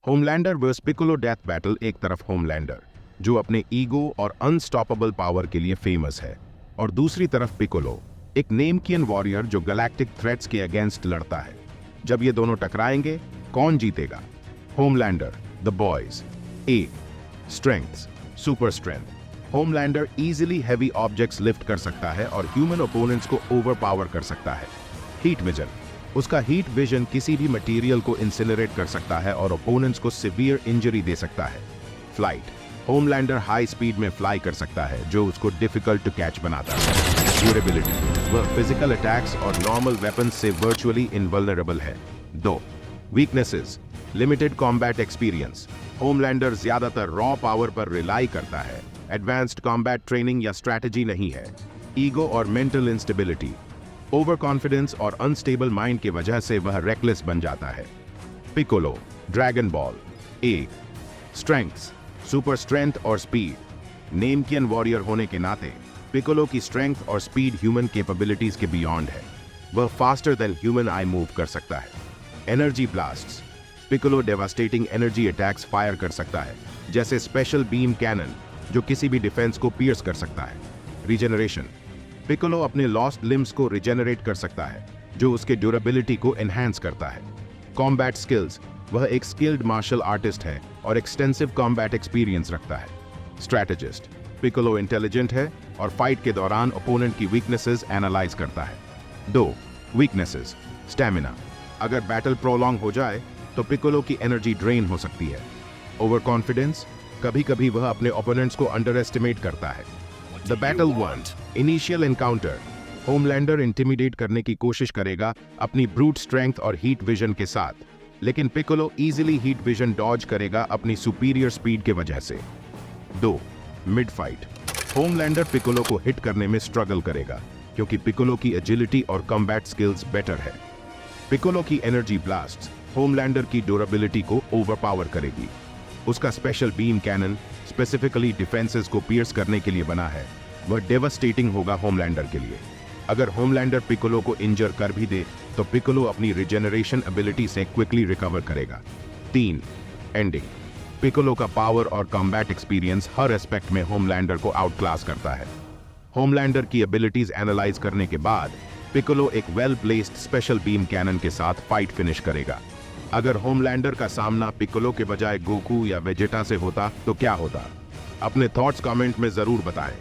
Homelander versus Piccolo death battle. एक तरफ Homelander जो अपने ईगो और अनस्टॉपेबल पावर के लिए फेमस है, और दूसरी तरफ पिकोलो, एक नेमकियन वॉरियर जो गैलेक्टिक थ्रेट्स के अगेंस्ट लड़ता है। जब ये दोनों टकराएंगे, कौन जीतेगा? Homelander, the boys. A, strengths, super strength. Homelander easily heavy objects lift कर सकता है और ह्यूमन ओपोनेंट्स को ओवरपावर कर सकता है। हीट विजन, उसका हीट विजन किसी भी मटेरियल को इंसिनरेट कर सकता है और ओपोनेंट्स को सिवियर इंजरी दे सकता है। फ्लाइट, होमलैंडर हाई स्पीड में फ्लाई कर सकता है जो उसको डिफिकल्ट टू कैच बनाता है। ड्यूरेबिलिटी, वह फिजिकल अटैक्स और नॉर्मल वेपन्स से वर्चुअली इनवल्नरेबल है। 2. Weaknesses, limited combat experience. Homelander ज्यादातर रॉ पावर पर रिलाई करता है, एडवांस्ड कॉम्बैट ट्रेनिंग या स्ट्रैटेजी नहीं है। ईगो और मेंटल इंस्टेबिलिटी, ओवर कॉन्फिडेंस और अनस्टेबल माइंड की वजह से वह रेकलेस बन जाता है। Piccolo, Dragon Ball. A, strengths, super strength और स्पीड। नेमकियन वॉरियर होने के नाते पिकोलो की स्ट्रेंथ और स्पीड ह्यूमन कैपेबिलिटीज के बियॉन्ड है। वह faster than human I move कर सकता है। Energy blasts, Piccolo devastating energy attacks fire कर सकता है, जैसे स्पेशल बीम कैनन जो किसी भी डिफेंस को पियर्स कर सकता है। रीजेनरेशन, पिकोलो अपने लॉस्ट लिम्स को रिजेनरेट कर सकता है जो उसके ड्यूरेबिलिटी को एनहांस करता है। कॉम्बैट स्किल्स, वह एक स्किल्ड मार्शल आर्टिस्ट है और एक्सटेंसिव कॉम्बैट एक्सपीरियंस रखता है। स्ट्रैटेजिस्ट, पिकोलो इंटेलिजेंट है और फाइट के दौरान ओपोनेंट की वीकनेसेस एनालाइज करता है। 2. वीकनेसेस, स्टैमिना, अगर बैटल प्रोलॉन्ग हो जाए तो पिकोलो की एनर्जी ड्रेन हो सकती है। ओवर कॉन्फिडेंस, कभी कभी वह अपने ओपोनेंट्स को अंडर एस्टिमेट करता है। The battle one, initial encounter, Homelander intimidate करने की कोशिश करेगा अपनी ब्रूट स्ट्रेंथ और हीट विजन के साथ, लेकिन Piccolo easily heat vision dodge करेगा अपनी सुपीरियर स्पीड के वजह से। 2. मिड फाइट, होमलैंडर पिकोलो को हिट करने में स्ट्रगल करेगा क्योंकि पिकोलो की एजिलिटी और कॉम्बैट स्किल्स बेटर है। पिकोलो की एनर्जी ब्लास्ट होमलैंडर की ड्यूरेबिलिटी को ओवरपावर करेगी। उसका special beam cannon specifically defences को पियर्स करने के लिए बना है। वह डेवास्टेटिंग होगा होमलैंडर के लिए। अगर होमलैंडर पिकोलो को इंजर कर भी दे तो पिकोलो अपनी रिजेनरेशन एबिलिटी से क्विकली रिकवर करेगा। 3. एंडिंग, पिकोलो का पावर और कॉम्बैट एक्सपीरियंस हर एस्पेक्ट में होमलैंडर को आउट क्लास करता है। होमलैंडर की एबिलिटीज एनालाइज करने के बाद पिकोलो एक well placed special beam cannon के साथ फाइट फिनिश करेगा। अगर होमलैंडर का सामना पिकोलो के बजाय गोकू या वेजेटा से होता तो क्या होता? अपने थॉट्स कमेंट में जरूर बताएं।